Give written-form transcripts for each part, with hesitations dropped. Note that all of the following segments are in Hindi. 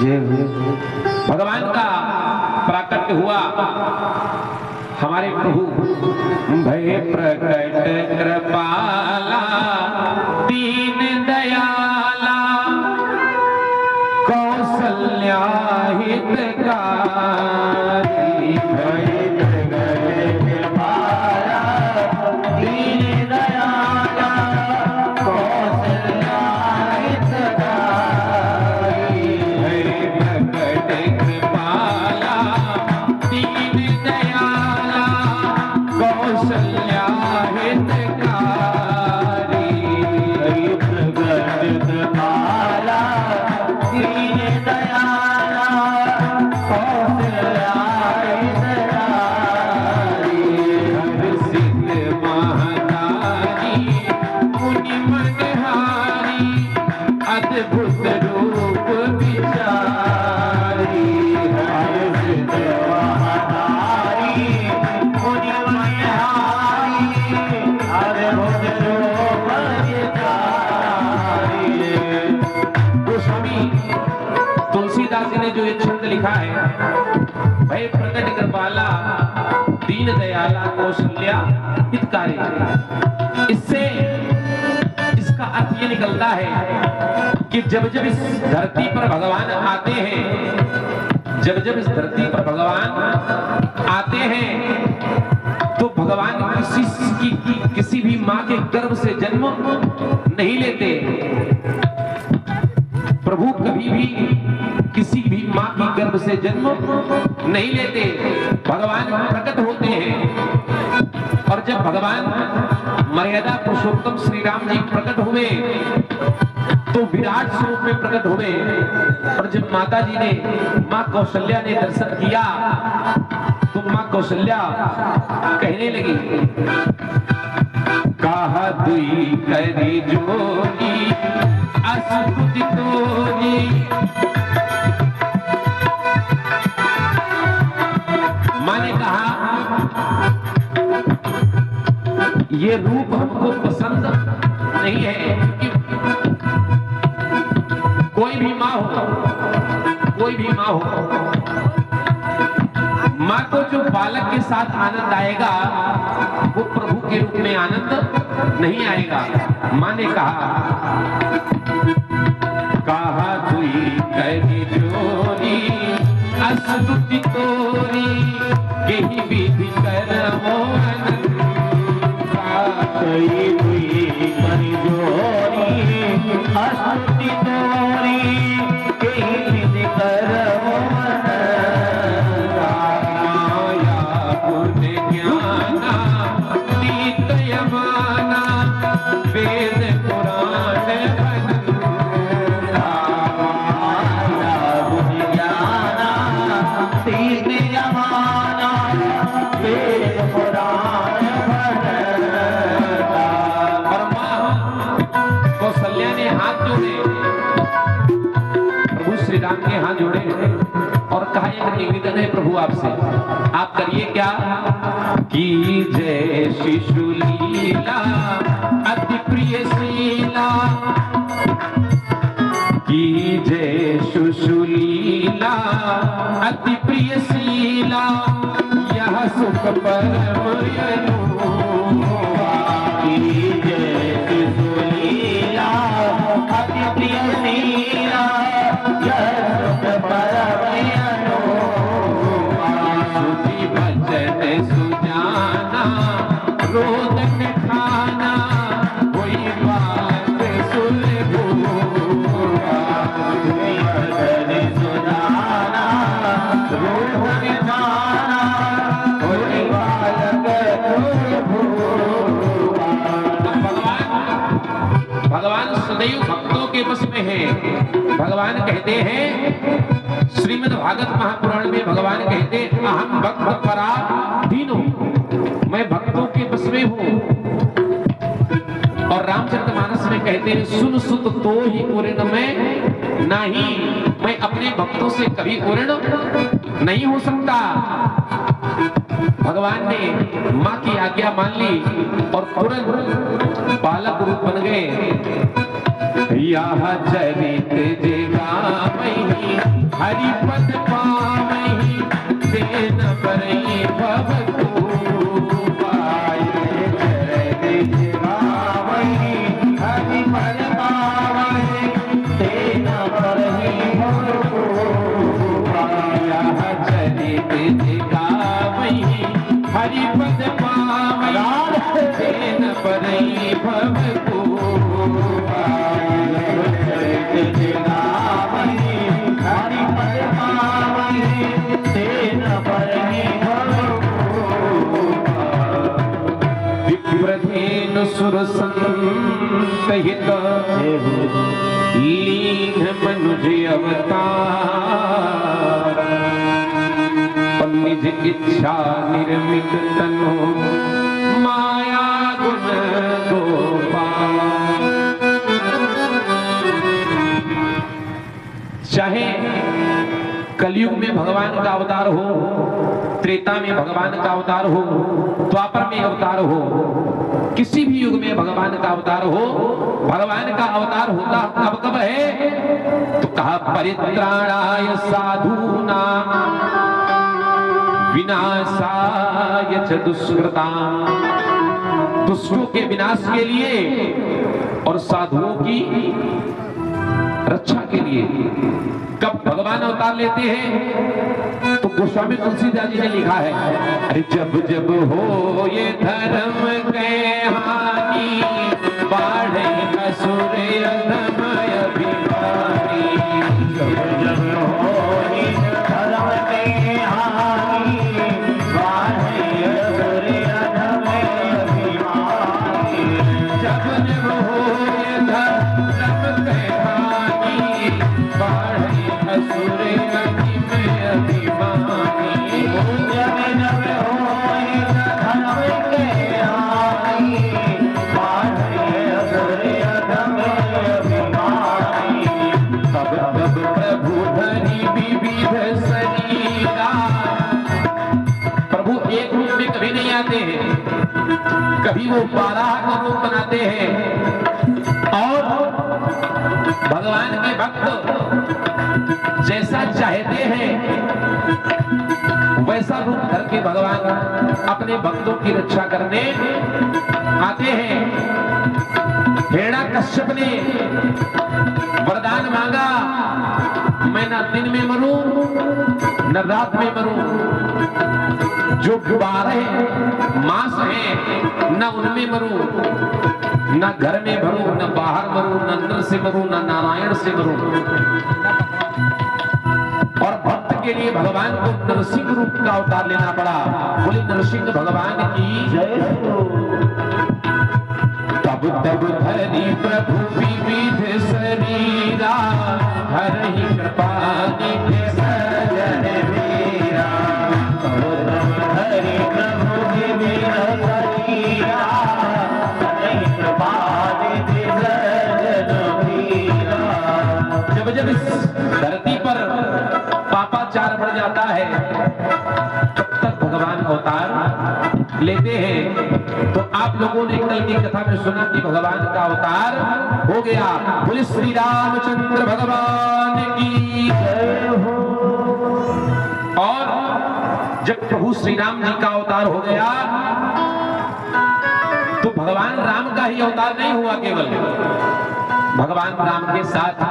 भगवान का प्राकट्य हुआ। हमारे प्रभु भय प्रकट कृपाला दीन दयाला कौशल्या हितकारी। भय प्रकट कृपाला दीन दयाला कौशल्या हितकारी। भय प्रकट कृपाला दीन दयाला कौशल्या हितकारी। भय प्रकट कृपाला दीन दयाला कौशल्या हितकारी। हर्षित महतारी मुनि मनहारी अद्भुत रूप विचारी। हर्षित महतारी मुनि मनहारी अद्भुत रूप विचारी। गोस्वामी तुलसीदास जी ने जो ये छंद लिखा है, भय प्रकट कृपाला दीन दयाला कौशल्या हितकारी, इससे इसका अर्थ ये निकलता है कि जब जब इस धरती पर भगवान आते हैं, जब जब इस धरती पर भगवान आते हैं तो भगवान किसी भी माँ के गर्भ से जन्म नहीं लेते। प्रभु कभी भी किसी भी माँ की गर्भ से जन्म नहीं लेते। भगवान प्रकट होते हैं और जब भगवान मर्यादा पुरुषोत्तम श्री राम जी प्रकट हुए तो विराट स्वरूप में प्रकट हुए। और जब माता जी ने, माँ कौशल्या ने दर्शन किया तो माँ कौशल्या कहने लगी, कहा दुई करी जोगी असुत तोरी। माँ ने कहा ये रूप हमको पसंद नहीं है, क्योंकि कोई भी माँ हो, कोई भी माँ हो, माँ को जो बालक के साथ आनंद आएगा वो प्रभु के रूप में आनंद नहीं आएगा। माँ ने कहा दुई करी जोरी असुति तोरी यही विधि कर मोहन। दुई करी जोरी असुति तोरी यही विधि कर मोहन। माया गुण ज्ञाना तीत यमाना वेद पुराण राम के हाथ जोड़े और कहा एक निवेदन है प्रभु आपसे, आप करिए क्या कि जय शिशु लीला अति प्रिय शीला, की जय शिशु लीला अति प्रिय शीला यह सुख परम अनुभवा। की जय शिशु लीला अति प्रिय शीला सुजाना रोदन खाना कोई बात सुलभूवा। सुजाना रोदन खाना कोई बात सुलभूवा। भगवान सदैव भक्तों के बस में है। भगवान कहते हैं श्रीमद् भागवत महापुराण में, भगवान कहते हैं अहम भक्त पराधीनो, मैं भक्तों के बस में हूँ। और रामचरितमानस में कहते हैं सुन सुत तो ही उऋण में नहीं, मैं अपने भक्तों से कभी उऋण नहीं हो सकता। भगवान ने माँ की आज्ञा मान ली और तुरंत बालक रूप बन गए। यह चरित जगा सुर संत हित लीन मनुज अवतार निज इच्छा निर्मित तनु माया गुण गोपाल। चाहे कलयुग में भगवान का अवतार हो, त्रेता में भगवान का अवतार हो, द्वापर में अवतार हो, किसी भी युग में भगवान का अवतार हो, भगवान का अवतार होता कब कब है तो कहा परित्राणाय साधूनां विनाशाय च दुष्कृतां, दुष्टों के विनाश के लिए और साधुओं की रक्षा के लिए। कब भगवान अवतार लेते हैं तो गोस्वामी तुलसीदास जी ने लिखा है, अरे जब जब हो ये धर्म के हानि बाढ़े असुर अधम अभिमानी। जब जब हो ये धर्म के हानि बाढ़े असुर अधम अभिमानी। जब जब हो ये धर्म के हानि बाढ़े असुर अधम अभिमानी। जब जब हो ये धर्म के हानि बाढ़े असुर अधम अभिमानी। तब तब प्रभु धरि विविध शरीरा, प्रभु एक रूप में कभी नहीं आते हैं, कभी वो 12 का रूप बनाते हैं और भगवान के भक्त जैसा चाहते हैं वैसा रूप धर के भगवान अपने भक्तों की रक्षा करने आते हैं। हिरण्याकश्यप ने वरदान मांगा, मैं न दिन में मरूं न रात में मरूं, जो 12 मास हैं न उनमें मरूं, न घर में मरूं न बाहर मरूं, न नर से मरूं न नारायण से मरूं। और भक्त के लिए भगवान को नरसिंह रूप का अवतार लेना पड़ा। बोले नरसिंह भगवान की जय। तब तब धरि प्रभु विविध शरीरा, हरि कृपा निधि सजन वीरा। तब तब धरि प्रभु विविध शरीरा, हरि कृपा निधि सजन वीरा। जब जब इस धरती पर पापाचार बढ़ जाता है तब तक भगवान अवतार लेते हैं। तो आप लोगों ने कल की कथा में सुना कि भगवान का अवतार हो गया। बोले श्री रामचंद्र भगवान की जय हो। और जब प्रभु श्री राम जी का अवतार हो गया तो भगवान राम का ही अवतार नहीं हुआ केवल, भगवान राम के साथ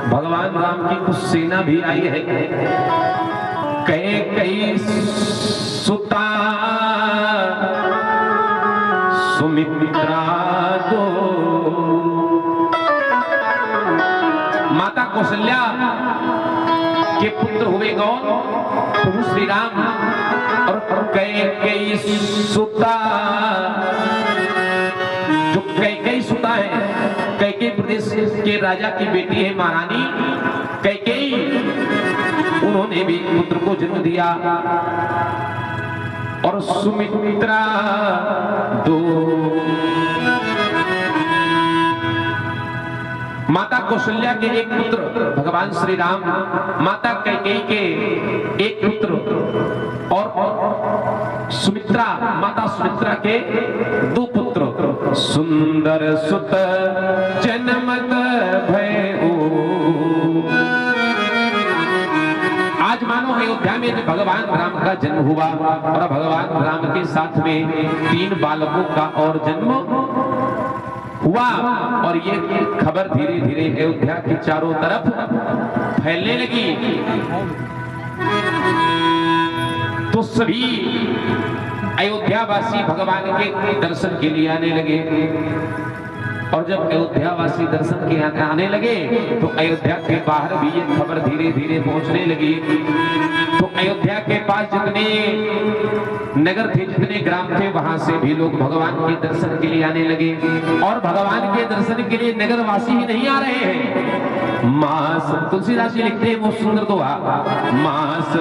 भगवान राम की कुछ सेना भी आई है। कैकेयी सुता सुमित्रा दो, माता कौशल्या के पुत्र हुए कौन? प्रभु श्री राम। और कैकेयी सुता, जो कैकेयी सुता है, कैकेयी प्रदेश के राजा की बेटी है महारानी कैकेयी, उन्होंने भी पुत्र को जन्म दिया। और सुमित्रा दो, माता कौशल्या के एक पुत्र भगवान श्री राम, माता कैकेयी के एक पुत्र, और सुमित्रा, माता सुमित्रा के 2 पुत्र। सुंदर सुत जन्मत भयो। आज मानो अयोध्या में जब भगवान राम का जन्म हुआ और भगवान राम के साथ में 3 बालकों का और जन्म हुआ, और ये खबर धीरे धीरे अयोध्या के चारों तरफ फैलने लगी। तो सभी अयोध्यावासी भगवान के दर्शन के लिए आने लगे। और जब अयोध्यावासी दर्शन के आने लगे तो अयोध्या के बाहर भी ये खबर धीरे धीरे पहुंचने लगी। तो अयोध्या के पास जितने नगर थे, जितने ग्राम थे, वहां से भी लोग भगवान के दर्शन के लिए आने लगे। और भगवान के दर्शन के लिए नगरवासी ही नहीं आ रहे हैं, मास तुलसीदास जी लिखते हैं वो सुंदर दोहा, मास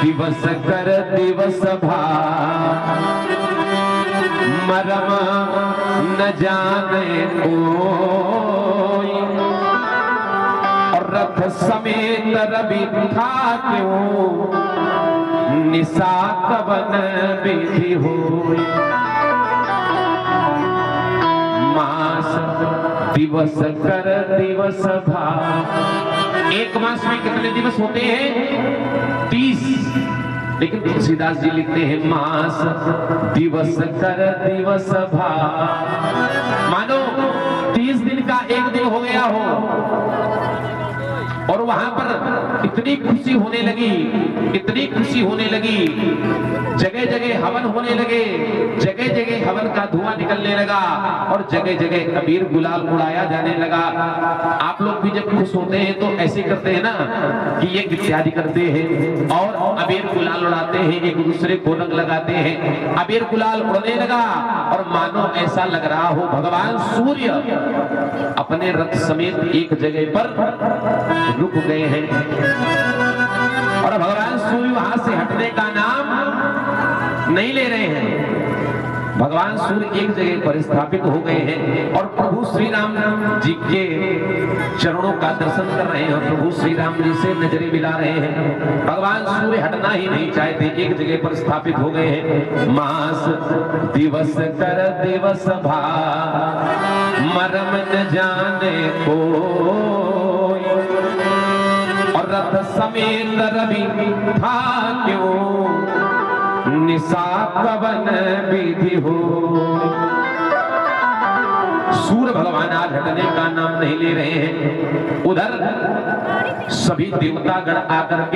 दिवस कर दिवस भा मरम न जाने कोई, और रथ समेत रवि था क्यों निशा कवन विधि होई। मास दिवस कर दिवस भा, एक मास में कितने दिवस होते हैं? 30। लेकिन तुलसीदास जी लिखते हैं मास दिवस कर दिवस भा, मानो 30 दिन का एक दिन हो गया हो। और वहां पर इतनी खुशी होने लगी, इतनी खुशी होने लगी, जगह जगह हवन होने लगे, जगह जगह हवन का धुआं निकलने लगा और जगह जगह अबीर गुलाल उड़ाया जाने लगा। आप लोग भी जब खुश होते हैं तो ऐसे करते हैं ना कि ये इत्यादि करते हैं और अबीर गुलाल उड़ाते हैं, एक दूसरे को रंग लगाते हैं। अबीर गुलाल उड़ने लगा और मानो ऐसा लग रहा हो भगवान सूर्य अपने रथ समेत एक जगह पर रुक गए हैं और भगवान सूर्य वहां से हटने का नाम नहीं ले रहे हैं। भगवान सूर्य एक जगह पर स्थापित हो गए हैं और प्रभु श्री राम जी के चरणों का दर्शन कर रहे हैं। प्रभु श्री राम जी से नजरें मिला रहे हैं। भगवान सूर्य हटना ही नहीं चाहते, एक जगह पर स्थापित हो गए हैं। मास दिवस कर दिवस भा मरम न जाने को, और रथ समेत रवि था क्यों निशा कवन विधि हो। सूर्य भगवान आज हटने का नाम नहीं ले रहे हैं। उधर सभी देवतागण आकर के